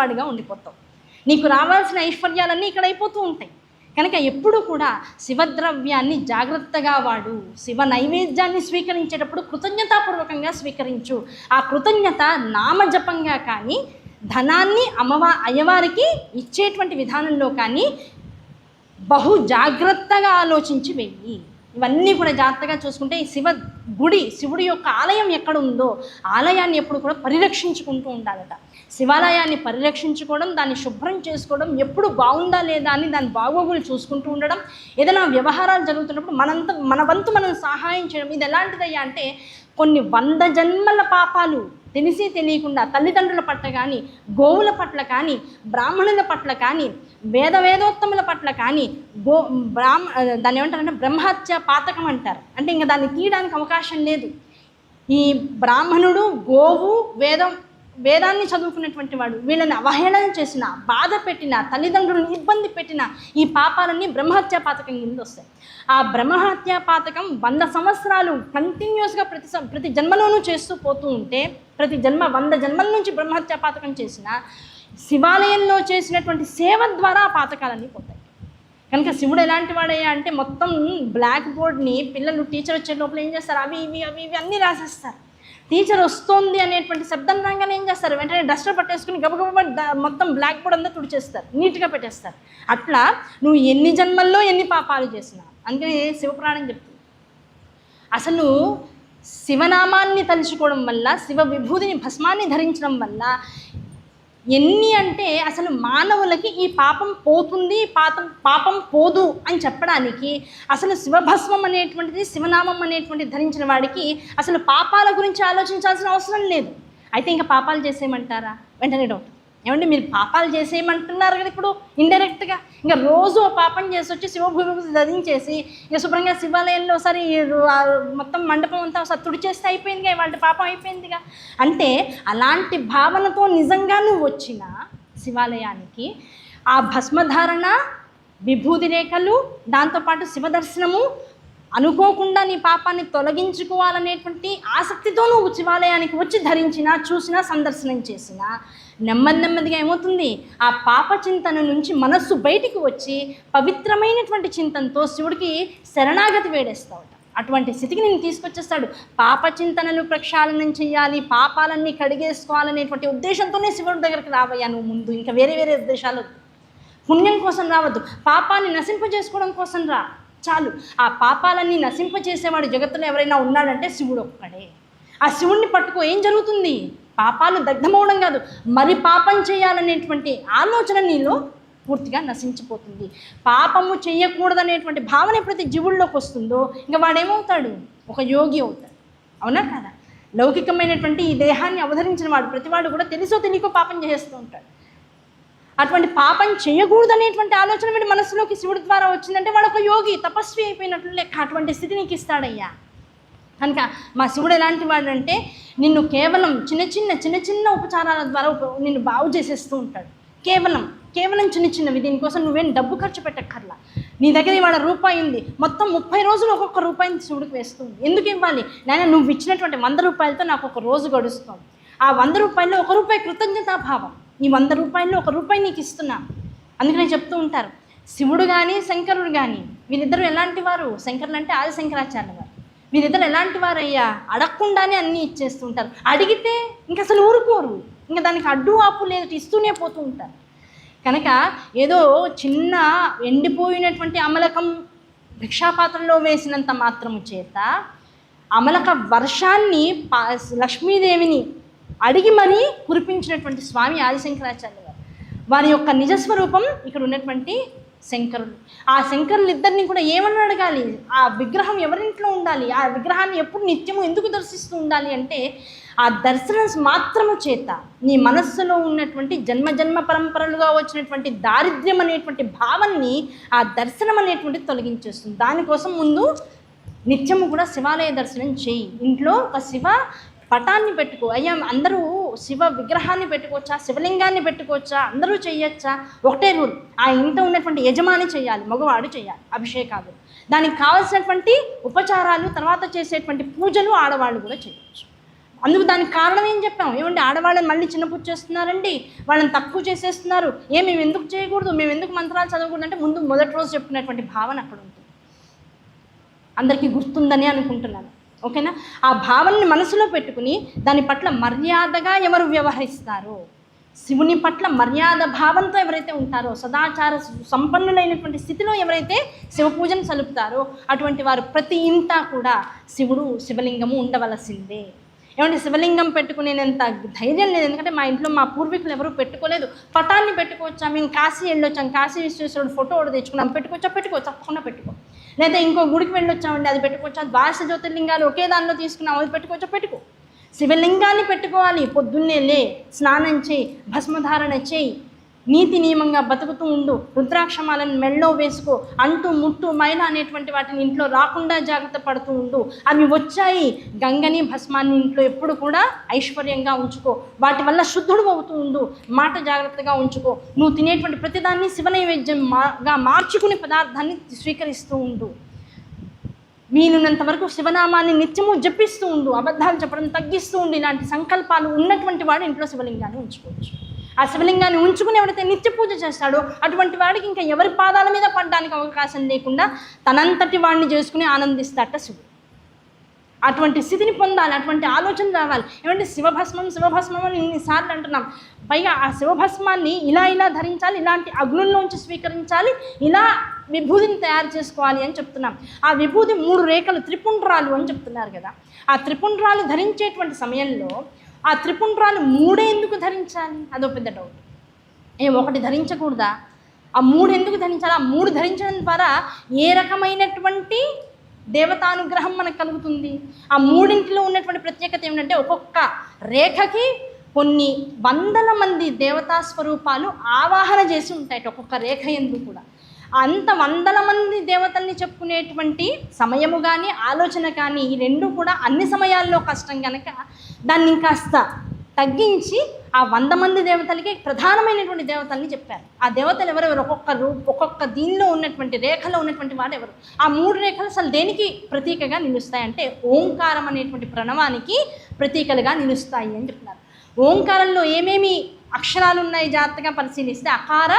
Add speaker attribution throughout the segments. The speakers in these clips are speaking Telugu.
Speaker 1: వాడిగా ఉండిపోతావు. నీకు రావాల్సిన ఐశ్వర్యాలన్నీ ఇక్కడ అయిపోతూ ఉంటాయి. కనుక ఎప్పుడు కూడా శివద్రవ్యాన్ని జాగ్రత్తగా వాడు. శివ నైవేద్యాన్ని స్వీకరించేటప్పుడు కృతజ్ఞతాపూర్వకంగా స్వీకరించు. ఆ కృతజ్ఞత నామజపంగా కానీ, ధనాన్ని అయ్యవారికి ఇచ్చేటువంటి విధానంలో కానీ బహు జాగ్రత్తగా ఆలోచించి వెయ్యి. ఇవన్నీ కూడా జాగ్రత్తగా చూసుకుంటే ఈ శివుడి యొక్క ఆలయం ఎక్కడ ఉందో ఆలయాన్ని ఎప్పుడు కూడా పరిరక్షించుకుంటూ ఉండాలట. శివాలయాన్ని పరిరక్షించుకోవడం, దాన్ని శుభ్రం చేసుకోవడం, ఎప్పుడు బాగుందా లేదా అని దాని బాగోగులు చూసుకుంటూ ఉండడం, ఏదైనా వ్యవహారాలు జరుగుతున్నప్పుడు మన వంతు మనం సహాయం చేయడం. ఇది ఎలాంటిదయ్యా అంటే కొన్ని 100 జన్మల పాపాలు తెలిసి తెలియకుండా తల్లిదండ్రుల పట్ల కానీ, గోవుల పట్ల కానీ, బ్రాహ్మణుల పట్ల కానీ, వేదోత్తముల పట్ల కానీ దాన్ని ఏమంటారంటే బ్రహ్మహత్య పాతకం అంటారు. అంటే ఇంకా దాన్ని తీయడానికి అవకాశం లేదు. ఈ బ్రాహ్మణుడు, గోవు, వేదాన్ని చదువుకున్నటువంటి వాడు వీళ్ళని అవహేళన చేసిన, బాధ పెట్టిన, తల్లిదండ్రులను ఇబ్బంది పెట్టిన ఈ పాపాలన్నీ బ్రహ్మహత్యా పాతకం కింద వస్తాయి. ఆ బ్రహ్మహత్యా పాతకం 100 సంవత్సరాలు కంటిన్యూస్గా ప్రతి జన్మలోనూ చేస్తూ పోతూ ఉంటే, ప్రతి జన్మ 100 జన్మల నుంచి బ్రహ్మహత్యా పాతకం చేసిన శివాలయంలో చేసినటువంటి సేవ ద్వారా ఆ పాతకాలన్నీ పోతాయి. కనుక శివుడు ఎలాంటి వాడయ్యా అంటే మొత్తం బ్లాక్ బోర్డ్ని పిల్లలు టీచర్ వచ్చే లోపల ఏం చేస్తారు, అవి ఇవి అన్నీ రాసేస్తారు. టీచర్ వస్తుంది అనేటువంటి శబ్దం రాగానే ఏం చేస్తారు, వెంటనే డస్టర్ పట్టేసుకుని గబగబ మొత్తం బ్లాక్ బోర్డ్ అంతా తుడిచేస్తారు, నీట్గా పెట్టేస్తారు. అట్లా నువ్వు ఎన్ని జన్మల్లో ఎన్ని పాపాలు చేసినా, అందుకని శివపురాణం చెప్తుంది, అసలు శివనామాన్ని తలుచుకోవడం వల్ల, శివ విభూతిని భస్మాన్ని ధరించడం వల్ల ఎన్ని అంటే అసలు మానవులకి ఈ పాపం పోతుంది, పాపం పోదు అని చెప్పడానికి అసలు శివభస్మం అనేటువంటిది, శివనామం అనేటువంటిది ధరించిన వాడికి అసలు పాపాల గురించి ఆలోచించాల్సిన అవసరం లేదు. అయితే ఇంకా పాపాలు చేసేయమంటారా? వెంటనే డౌట్, ఏమంటే మీరు పాపాలు చేసేయమంటున్నారు కదా ఇప్పుడు ఇండైరెక్ట్గా. ఇంకా రోజు పాపం చేసి వచ్చి శివభూమి ధరించేసి ఇక శుభ్రంగా శివాలయంలో ఒకసారి మొత్తం మండపం అంతా ఒకసారి తుడిచేస్తే అయిపోయిందిగా, వాళ్ళ పాపం అయిపోయిందిగా. అంటే అలాంటి భావనతో నిజంగా నువ్వు వచ్చిన శివాలయానికి ఆ భస్మధారణ, విభూతి రేఖలు, దాంతోపాటు శివదర్శనము, అనుకోకుండా నీ పాపాన్ని తొలగించుకోవాలనేటువంటి ఆసక్తితో నువ్వు శివాలయానికి వచ్చి ధరించినా, చూసినా, సందర్శనం చేసినా నెమ్మదిగా ఏమవుతుంది, ఆ పాప చింతన నుంచి మనస్సు బయటికి వచ్చి పవిత్రమైనటువంటి చింతనతో శివుడికి శరణాగతి వేడేస్తావు. అటువంటి స్థితికి నేను తీసుకొచ్చేస్తాడు. పాప చింతనలు ప్రక్షాళనం చేయాలి, పాపాలన్నీ కడిగేసుకోవాలనేటువంటి ఉద్దేశంతోనే శివుడి దగ్గరికి రావయ్యా నువ్వు ముందు. ఇంకా వేరే ఉద్దేశాలు, పుణ్యం కోసం రావద్దు, పాపాన్ని నశింపజేసుకోవడం కోసం రా చాలు. ఆ పాపాలన్నీ నశింపచేసేవాడు జగత్తులో ఎవరైనా ఉన్నాడంటే శివుడు ఒక్కడే. ఆ శివుణ్ణి పట్టుకో, ఏం జరుగుతుంది, పాపాలు దగ్ధమవడం కాదు, మరి పాపం చేయాలనేటువంటి ఆలోచన నీలో పూర్తిగా నశించిపోతుంది. పాపము చేయకూడదనేటువంటి భావన ప్రతి జీవుల్లోకి వస్తుందో ఇంకా వాడేమవుతాడు, ఒక యోగి అవుతాడు. అవునా కదా? లౌకికమైనటువంటి ఈ దేహాన్ని అవతరించిన వాడు ప్రతివాడు కూడా తెలుసో తెలియకో పాపం చేస్తూ ఉంటాడు. అటువంటి పాపం చేయకూడదనేటువంటి ఆలోచన వీడి మనసులోకి శివుడి ద్వారా వచ్చిందంటే వాడు ఒక యోగి, తపస్వి అయిపోయినట్లు లెక్క. అటువంటి స్థితి నీకు ఇస్తాడయ్యా. కనుక మా శివుడు ఎలాంటి వాడంటే నిన్ను కేవలం చిన్న చిన్న ఉపచారాల ద్వారా నిన్ను బాగు చేసేస్తూ ఉంటాడు. కేవలం చిన్నవి. దీనికోసం నువ్వేం డబ్బు ఖర్చు పెట్టక్కర్లా. నీ దగ్గర ఇవాళ రూపాయి ఉంది, మొత్తం 30 రోజులు ఒక్కొక్క రూపాయిని శివుడికి వేస్తుంది. ఎందుకు ఇవ్వాలి నాయన, నువ్వు ఇచ్చినటువంటి 100 రూపాయలతో నాకు ఒక రోజు గడుస్తుంది. ఆ 100 రూపాయల్లో 1 రూపాయి కృతజ్ఞతాభావం. ఈ 100 రూపాయల్లో 1 రూపాయి నీకు ఇస్తున్నా. అందుకనే చెప్తూ ఉంటారు, శివుడు కానీ శంకరుడు కానీ వీరిద్దరూ ఎలాంటి వారు, శంకరులు అంటే ఆది శంకరాచార్య వారు, వీరిద్దరు ఎలాంటి వారయ్యా, అడగకుండానే అన్నీ ఇచ్చేస్తుంటారు. అడిగితే ఇంక అసలు ఊరుకోరు, ఇంకా దానికి అడ్డు ఆపు లేదు, ఇస్తూనే పోతూ ఉంటారు. కనుక ఏదో చిన్న ఎండిపోయినటువంటి అమలకం భిక్షాపాత్రలో వేసినంత మాత్రము చేత అమలక వర్షాన్ని లక్ష్మీదేవిని అడిగి మరీ కురిపించినటువంటి స్వామి ఆదిశంకరాచార్య గారు. వారి యొక్క నిజస్వరూపం ఇక్కడ ఉన్నటువంటి శంకరులు. ఆ శంకరులు ఇద్దరిని కూడా ఏమని అడగాలి, ఆ విగ్రహం ఎవరింట్లో ఉండాలి, ఆ విగ్రహాన్ని ఎప్పుడు నిత్యము ఎందుకు దర్శిస్తూ ఉండాలి అంటే ఆ దర్శనం మాత్రము చేత నీ మనస్సులో ఉన్నటువంటి జన్మ పరంపరలుగా వచ్చినటువంటి దారిద్ర్యం అనేటువంటి భావాన్ని ఆ దర్శనం అనేటువంటిది తొలగించేస్తుంది. దానికోసం ముందు నిత్యము కూడా శివాలయ దర్శనం చేయి. ఇంట్లో ఒక శివ పటాన్ని పెట్టుకో. అయ్యా అందరూ శివ విగ్రహాన్ని పెట్టుకోవచ్చా, శివలింగాన్ని పెట్టుకోవచ్చా, అందరూ చేయొచ్చా? ఒకటే రూల్, ఆ ఇంట్లో ఉన్నటువంటి యజమాని చేయాలి, మగవాడు చేయాలి అభిషేకాలు. దానికి కావాల్సినటువంటి ఉపచారాలు, తర్వాత చేసేటువంటి పూజలు ఆడవాళ్ళు కూడా చేయవచ్చు. అందుకు దానికి కారణం ఏం చెప్పాం, ఏమంటే ఆడవాళ్ళని మళ్ళీ చిన్నపుచ్చు చేస్తున్నారండి, వాళ్ళని తక్కువ చేసేస్తున్నారు, మేము ఎందుకు చేయకూడదు, మేము ఎందుకు మంత్రాలు చదవకూడదు అంటే ముందు మొదటి రోజు చెప్పుకున్నటువంటి భావన అక్కడ ఉంటుంది. అందరికీ గుర్తుందని అనుకుంటున్నాను, ఓకేనా? ఆ భావనని మనసులో పెట్టుకుని దాని పట్ల మర్యాదగా ఎవరు వ్యవహరిస్తారో, శివుని పట్ల మర్యాద భావంతో ఎవరైతే ఉంటారో, సదాచార సంపన్నులైనటువంటి స్థితిలో ఎవరైతే శివ పూజను సలుపుతారో అటువంటి వారు ప్రతి ఇంటా కూడా శివలింగము ఉండవలసిందే. ఏమంటే శివలింగం పెట్టుకునేంత ధైర్యం లేదు, ఎందుకంటే మా ఇంట్లో మా పూర్వీకులు ఎవరు పెట్టుకోలేదు. పటాన్ని పెట్టుకోవచ్చా, మేము కాశీ వెళ్ళొచ్చాం, కాశీ విశ్వేశ్వరుడు ఫోటో ఒకటి తెచ్చుకున్నాం, పెట్టుకోవచ్చు, తప్పకుండా పెట్టుకో. లేదా ఇంకో గుడికి వెళ్ళొచ్చామండి, అది పెట్టుకోవచ్చా, ద్వాదశ జ్యోతిర్లింగాలు ఒకే దానిలో తీసుకున్నాం, అది పెట్టుకో. శివలింగాన్ని పెట్టుకోవాలి. పొద్దున్నే స్నానం చేయి, భస్మధారణ చేయి, నీతి నియమంగా బతుకుతూ ఉండు, రుద్రాక్షమాలను మెళ్ళో వేసుకో, అంటు ముట్టు మైల అనేటువంటి వాటిని ఇంట్లో రాకుండా జాగ్రత్త పడుతూ ఉండు. అవి వచ్చాయి, గంగని భస్మాన్ని ఇంట్లో ఎప్పుడు కూడా ఐశ్వర్యంగా ఉంచుకో, వాటి వల్ల శుద్ధుడు అవుతూ ఉండు, మాట జాగ్రత్తగా ఉంచుకో, నువ్వు తినేటువంటి ప్రతిదాన్ని శివ నైవేద్యంగా మార్చుకునే పదార్థాన్ని స్వీకరిస్తూ ఉండు, వీలున్నంత వరకు శివనామాన్ని నిత్యము జపిస్తూ ఉండు, అబద్ధాలు చెప్పడం తగ్గిస్తూ ఉండు. ఇలాంటి సంకల్పాలు ఉన్నటువంటి వాడు ఇంట్లో శివలింగాన్ని ఉంచుకోవచ్చు. ఆ శివలింగాన్ని ఉంచుకుని ఎవరైతే నిత్య పూజ చేస్తాడో అటువంటి వాడికి ఇంకా ఎవరి పాదాల మీద పడడానికి అవకాశం లేకుండా తనంతటి వాడిని చేసుకుని ఆనందిస్తాట శివుడు. అటువంటి స్థితిని పొందాలి, అటువంటి ఆలోచన రావాలి. ఏమంటే శివభస్మం అని ఇన్నిసార్లు అంటున్నాం, పైగా ఆ శివభస్మాన్ని ఇలా ధరించాలి, ఇలాంటి అగ్నుల్లోంచి స్వీకరించాలి, ఇలా విభూతిని తయారు చేసుకోవాలి అని చెప్తున్నాం. ఆ విభూతి 3 రేఖలు త్రిపుండ్రాలు అని చెప్తున్నారు కదా. ఆ త్రిపుండ్రాలు ధరించేటువంటి సమయంలో ఆ త్రిపుండ్రాలు 3 ఎందుకు ధరించాలి, అదో పెద్ద డౌట్. ఒకటి ధరించకూడదా? ఆ 3 ఎందుకు ధరించాలి? ఆ 3 ధరించడం ద్వారా ఏ రకమైనటువంటి దేవతానుగ్రహం మనకు కలుగుతుంది? ఆ 3 ఉన్నటువంటి ప్రత్యేకత ఏమిటంటే ఒక్కొక్క రేఖకి కొన్ని వందల మంది దేవతా స్వరూపాలు ఆవాహన చేసి ఉంటాయి ఒక్కొక్క రేఖ ఎందుకు కూడా. అంత వందల మంది దేవతల్ని చెప్పుకునేటువంటి సమయము కానీ ఆలోచన కానీ ఈ 2 కూడా అన్ని సమయాల్లో కష్టం కనుక దాన్ని ఇంకాస్త తగ్గించి ఆ 100 మంది దేవతలకి ప్రధానమైనటువంటి దేవతల్ని చెప్పారు. ఆ దేవతలు ఎవరెవరు, ఒక్కొక్క దీనిలో ఉన్నటువంటి రేఖలో ఉన్నటువంటి వాడు ఎవరు? ఆ 3 రేఖలు అసలు దేనికి ప్రతీకగా నిలుస్తాయంటే ఓంకారం అనేటువంటి ప్రణవానికి ప్రతీకలుగా నిలుస్తాయి అని చెప్తున్నారు. ఓంకారంలో ఏమేమి అక్షరాలు ఉన్నాయి జాగ్రత్తగా పరిశీలిస్తే అకార,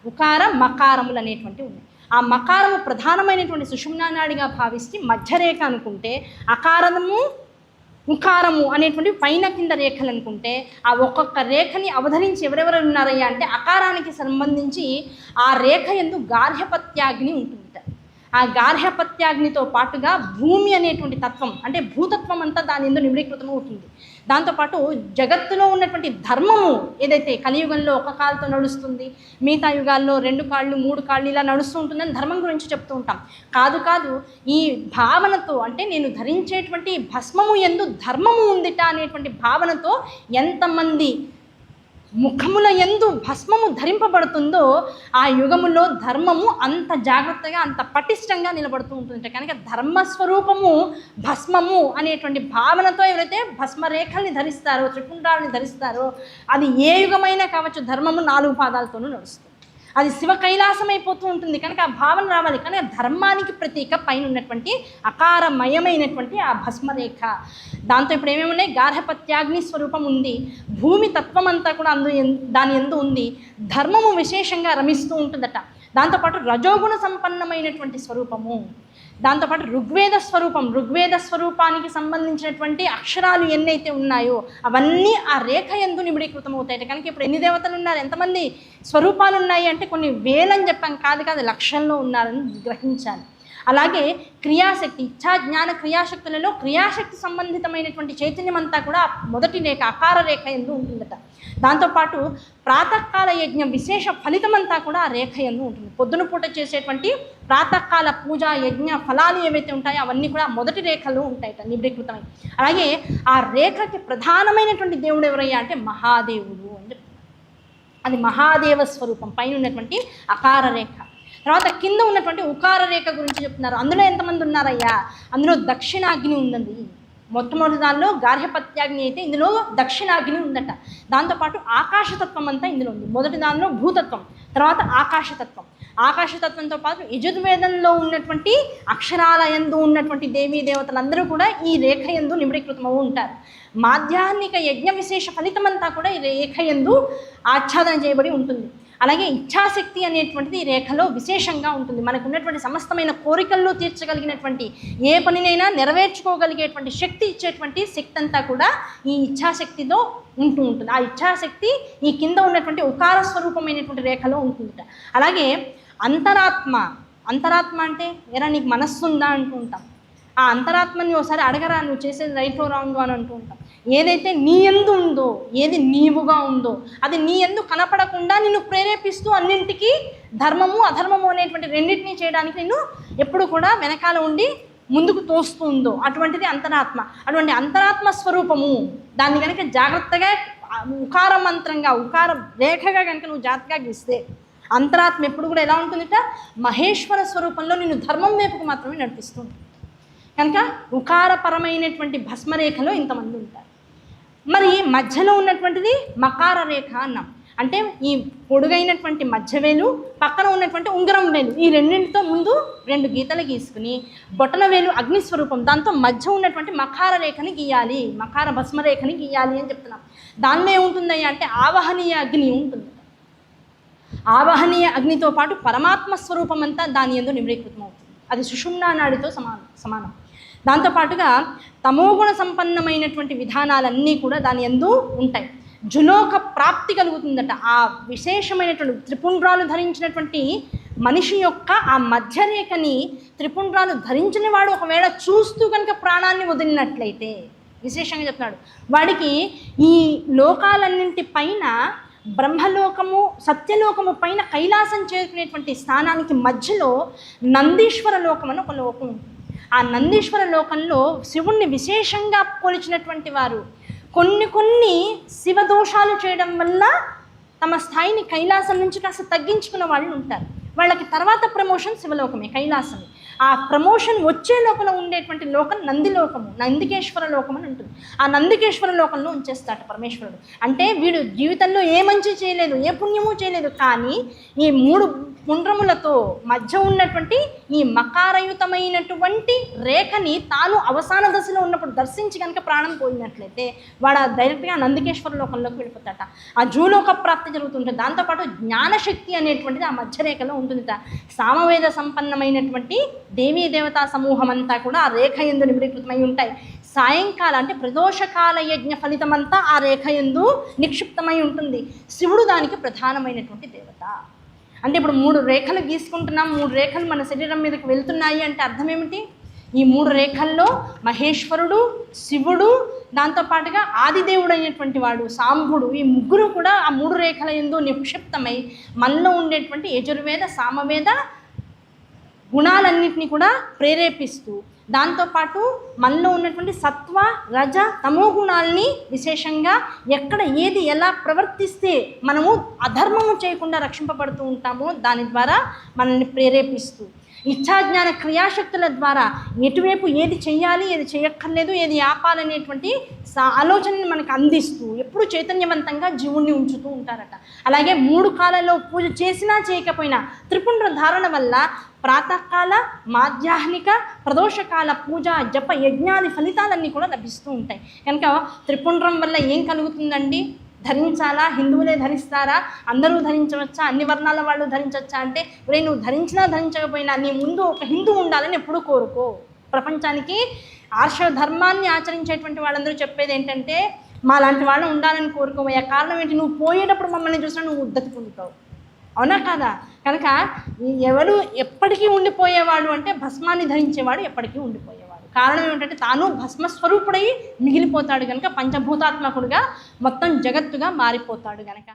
Speaker 1: ఉకార, మకారములు అనేటువంటి ఉన్నాయి. ఆ మకారము ప్రధానమైనటువంటి సుషుమ్నా నాడిగా భావిస్తే మధ్యరేఖ అనుకుంటే, అకారము ఉకారము అనేటువంటి పైన కింద రేఖలు అనుకుంటే, ఆ ఒక్కొక్క రేఖని అవధరించి ఎవరెవరు ఉన్నారయ్యా అంటే అకారానికి సంబంధించి ఆ రేఖ యందు గార్హపత్యాగ్ని ఉంటుందిట. ఆ గార్హపత్యాగ్నితో పాటుగా భూమి అనేటువంటి తత్వం అంటే భూతత్వం అంతా దాని యందు నిమిడీకృతం అవుతుంది. దాంతోపాటు జగత్తులో ఉన్నటువంటి ధర్మము ఏదైతే కలియుగంలో ఒక కాలుతో నడుస్తుంది, మిగతా యుగాల్లో 2 కాళ్ళు 3 కాళ్ళు ఇలా నడుస్తూ ఉంటుందని ధర్మం గురించి చెప్తూ ఉంటాం. కాదు, ఈ భావనతో అంటే నేను ధరించేటువంటి భస్మము యందు ధర్మము ఉందిట అనేటువంటి భావనతో ఎంతమంది ముఖముల యందు భస్మము ధరింపబడుతుందో ఆ యుగములో ధర్మము అంత జాగ్రత్తగా అంత పటిష్టంగా నిలబడుతూ ఉంటుంది. కనుక ధర్మస్వరూపము భస్మము అనేటువంటి భావనతో ఎవరైతే భస్మరేఖల్ని ధరిస్తారో, త్రిపుండ్రాలని ధరిస్తారో అది ఏ యుగమైనా కావచ్చు, ధర్మము 4 పాదాలతోనూ నడుస్తుంది. అది శివ కైలాసం అయిపోతూ ఉంటుంది. కనుక ఆ భావన రావాలి. కనుక ధర్మానికి ప్రతీక పైన ఉన్నటువంటి అకారమయమైనటువంటి ఆ భస్మరేఖ. దాంతో ఇప్పుడు ఏమేమి ఉన్నాయి? గార్హపత్యాగ్ని స్వరూపం ఉంది, భూమి తత్వం అంతా కూడా దాని యందు ఉంది, ధర్మము విశేషంగా రమిస్తూ ఉంటుందట. దాంతోపాటు రజోగుణ సంపన్నమైనటువంటి స్వరూపము, దాంతోపాటు ఋగ్వేద స్వరూపం, ఋగ్వేద స్వరూపానికి సంబంధించినటువంటి అక్షరాలు ఎన్నైతే ఉన్నాయో అవన్నీ ఆ రేఖ యందు నిమిడీకృతం అవుతాయి. కనుక ఇప్పుడు ఎన్ని దేవతలు ఉన్నారు, ఎంతమంది స్వరూపాలు ఉన్నాయి అంటే కొన్ని వేలని చెప్పాం, కాదు లక్షల్లో ఉన్నారని గ్రహించాలి. అలాగే క్రియాశక్తి, ఇచ్ఛా జ్ఞాన క్రియాశక్తులలో క్రియాశక్తి సంబంధితమైనటువంటి చైతన్యం అంతా కూడా మొదటి రేఖ అకార రేఖ యందు ఉంటుందట. దాంతోపాటు ప్రాతకాల యజ్ఞ విశేష ఫలితం అంతా కూడా ఆ రేఖ యందు ఉంటుంది. పొద్దున పూట చేసేటువంటి ప్రాతకాల పూజ యజ్ఞ ఫలాలు ఏవైతే ఉంటాయో అవన్నీ కూడా మొదటి రేఖలు ఉంటాయట నిబిడీకృతమై. అలాగే ఆ రేఖకి ప్రధానమైనటువంటి దేవుడు ఎవరయ్యా అంటే మహాదేవుడు అని చెప్తున్నారు. అది మహాదేవ స్వరూపం పైన ఉన్నటువంటి అకార రేఖ. తర్వాత కింద ఉన్నటువంటి ఉకార రేఖ గురించి చెప్తున్నారు. అందులో ఎంతమంది ఉన్నారయ్యా? అందులో దక్షిణాగ్ని ఉందండి. మొట్టమొదటి దానిలో గార్హపత్యాగ్ని అయితే ఇందులో దక్షిణాగ్ని ఉందట. దాంతోపాటు ఆకాశతత్వం అంతా ఇందులో ఉంది. మొదటి దానిలో భూతత్వం, తర్వాత ఆకాశతత్వం. ఆకాశతత్వంతో పాటు యజుర్వేదంలో ఉన్నటువంటి అక్షరాల యందు ఉన్నటువంటి దేవీ దేవతలందరూ కూడా ఈ రేఖ యందు నిమిడీకృతమవు ఉంటారు. మాధ్యాహ్నిక యజ్ఞ విశేష ఫలితమంతా కూడా ఈ రేఖ యందు ఆచ్ఛాదన చేయబడి ఉంటుంది. అలాగే ఇచ్ఛాశక్తి అనేటువంటిది ఈ రేఖలో విశేషంగా ఉంటుంది. మనకు ఉన్నటువంటి సమస్తమైన కోరికల్లో తీర్చగలిగినటువంటి ఏ పనినైనా నెరవేర్చుకోగలిగేటువంటి శక్తి ఇచ్చేటువంటి శక్తి అంతా కూడా ఈ ఇచ్ఛాశక్తితో ఉంటూ ఉంటుంది. ఆ ఇచ్ఛాశక్తి ఈ కింద ఉన్నటువంటి ఉకార స్వరూపమైనటువంటి రేఖలో ఉంటుంది. అలాగే అంతరాత్మ అంటే ఎరా నీకు మనస్సు ఉందా అంటూ ఉంటాం. ఆ అంతరాత్మని ఒకసారి అడగరా, నువ్వు చేసేది రైటో రాంగో అని అంటూ ఉంటాం. ఏదైతే నీ యందు ఉందో, ఏది నీవుగా ఉందో అది నీ యందు కనపడకుండా నిన్ను ప్రేరేపిస్తూ అన్నింటికీ ధర్మము అధర్మము అనేటువంటి రెండింటినీ చేయడానికి నిన్ను ఎప్పుడు కూడా వెనకాల ఉండి ముందుకు తోస్తూ ఉందో అటువంటిది అంతరాత్మ. అటువంటి అంతరాత్మ స్వరూపము దాన్ని కనుక జాగ్రత్తగా ఉకార మంత్రంగా ఉకార రేఖగా కనుక నువ్వు జాగ్రత్తగా గీస్తే అంతరాత్మ ఎప్పుడు కూడా ఎలా ఉంటుందిట, మహేశ్వర స్వరూపంలో నిన్ను ధర్మం వైపుకు మాత్రమే నడిపిస్తుంది. కనుక ఉకారపరమైనటువంటి భస్మరేఖలో ఇంతమంది ఉంటారు. మరి మధ్యలో ఉన్నటువంటిది మకార రేఖ అన్నాం. అంటే ఈ పొడుగైనటువంటి మధ్యవేలు, పక్కన ఉన్నటువంటి ఉంగరం వేలు, ఈ రెండింటితో ముందు 2 గీతలు గీసుకుని బొటన వేలు అగ్నిస్వరూపం, దాంతో మధ్య ఉన్నటువంటి మకార రేఖని గీయాలి, మకార భస్మరేఖని గీయాలి అని చెప్తున్నాం. దానిలో ఏముంటుందయ్యా అంటే ఆవహనీయ అగ్ని ఉంటుంది. ఆవహనీయ అగ్నితో పాటు పరమాత్మ స్వరూపం అంతా దాని యందు నిమిడీకృతం అవుతుంది. అది సుషుమ్నా నాడితో సమానం. దాంతోపాటుగా తమోగుణ సంపన్నమైనటువంటి విధానాలన్నీ కూడా దాని యందు ఉంటాయి. జులోక ప్రాప్తి కలుగుతుందట. ఆ విశేషమైనటువంటి త్రిపుండ్రాలు ధరించినటువంటి మనిషి యొక్క ఆ మధ్యరేఖని త్రిపుండ్రాలు ధరించిన వాడు ఒకవేళ చూస్తూ కనుక ప్రాణాన్ని వదిలినట్లయితే, విశేషంగా చెప్తున్నాడు, వాడికి ఈ లోకాలన్నింటి పైన బ్రహ్మలోకము సత్యలోకము పైన కైలాసం చేరుకునేటువంటి స్థానానికి మధ్యలో నందీశ్వర లోకం అని ఒక లోకం ఉంటుంది. ఆ నందీశ్వర లోకంలో శివుణ్ణి విశేషంగా పోల్చినటువంటి వారు కొన్ని శివదోషాలు చేయడం వల్ల తమ స్థాయిని కైలాసం నుంచి కాస్త తగ్గించుకున్న వాళ్ళు ఉంటారు. వాళ్ళకి తర్వాత ప్రమోషన్ శివలోకమే, కైలాసమే. ఆ ప్రమోషన్ వచ్చే లోపల ఉండేటువంటి లోకం నందిలోకము, నందికేశ్వర లోకం అని ఉంటుంది. ఆ నందికేశ్వర లోకంలో ఉంచేస్తాడు పరమేశ్వరుడు. అంటే వీడు జీవితంలో ఏ మంచి చేయలేదు, ఏ పుణ్యము చేయలేదు, కానీ ఈ 3 పుండ్రములతో మధ్య ఉన్నటువంటి ఈ మకారయుతమైనటువంటి రేఖని తాను అవసాన దశలో ఉన్నప్పుడు దర్శించి కనుక ప్రాణం పోయినట్లయితే వాడు డైరెక్ట్గా నందికేశ్వర లోకంలోకి వెళ్ళిపోతాట. ఆ జూలోక ప్రాప్తి జరుగుతుంటుంది. దాంతోపాటు జ్ఞానశక్తి అనేటువంటిది ఆ మధ్యరేఖలో ఉంటుందిట. సామవేద సంపన్నమైనటువంటి దేవీ దేవతా సమూహం అంతా కూడా ఆ రేఖ యందు నిమిడీకృతమై ఉంటాయి. సాయంకాలం అంటే ప్రదోషకాల యజ్ఞ ఫలితమంతా ఆ రేఖ యందు నిక్షిప్తమై ఉంటుంది. శివుడు దానికి ప్రధానమైనటువంటి దేవత. అంటే ఇప్పుడు 3 రేఖలు గీసుకుంటున్నాం, 3 రేఖలు మన శరీరం మీదకి వెళ్తున్నాయి అంటే అర్థం ఏమిటి? ఈ 3 రేఖల్లో మహేశ్వరుడు, శివుడు, దాంతోపాటుగా ఆదిదేవుడు అయినటువంటి వాడు సాంబుడు, ఈ ముగ్గురు కూడా ఆ 3 రేఖల యందు నిక్షిప్తమై మనలో ఉండేటువంటి యజుర్వేద సామవేద గుణాలన్నింటినీ కూడా ప్రేరేపిస్తూ, దాంతోపాటు మనలో ఉన్నటువంటి సత్వ రజ తమో గుణాలని విశేషంగా ఎక్కడ ఏది ఎలా ప్రవర్తిస్తే మనము అధర్మము చేయకుండా రక్షింపబడుతూ ఉంటామో దాని ద్వారా మనల్ని ప్రేరేపిస్తూ, ఇచ్ఛాజ్ఞాన క్రియాశక్తుల ద్వారా ఎటువైపు ఏది చెయ్యాలి, ఏది చేయక్కర్లేదు, ఏది ఆపాలనేటువంటి ఆలోచనని మనకు అందిస్తూ ఎప్పుడు చైతన్యవంతంగా జీవుణ్ణి ఉంచుతూ ఉంటారట. అలాగే 3 కాలాల్లో పూజ చేసినా చేయకపోయినా త్రిపుండ్ర ధారణ వల్ల ప్రాతకాల, మాధ్యాహ్నిక, ప్రదోషకాల పూజ జప యజ్ఞాది ఫలితాలన్నీ కూడా లభిస్తూ ఉంటాయి. కనుక త్రిపుండ్రం వల్ల ఏం కలుగుతుందండి? ధరించాలా? హిందువులే ధరిస్తారా? అందరూ ధరించవచ్చా? అన్ని వర్ణాల వాళ్ళు ధరించవచ్చా అంటే, ఒరే నువ్వు ధరించినా ధరించకపోయినా నీ ముందు ఒక హిందూ ఉండాలని ఎప్పుడూ కోరుకో. ప్రపంచానికి ఆర్ష ధర్మాన్ని ఆచరించేటువంటి వాళ్ళందరూ చెప్పేది ఏంటంటే, మా లాంటి వాళ్ళు ఉండాలని కోరుకోవయ్యా. కారణం ఏంటి? నువ్వు పోయేటప్పుడు మమ్మల్ని చూసినా నువ్వు ఉద్ధతి పొందుతావు, అవునా కాదా? కనుక ఎవరు ఎప్పటికీ ఉండిపోయేవాడు అంటే భస్మాన్ని ధరించేవాడు ఎప్పటికీ ఉండిపోయేవాడు. కారణం ఏమిటంటే తాను భస్మస్వరూపుడై మిగిలిపోతాడు కనుక, పంచభూతాత్మకుడుగా మొత్తం జగత్తుగా మారిపోతాడు కనుక.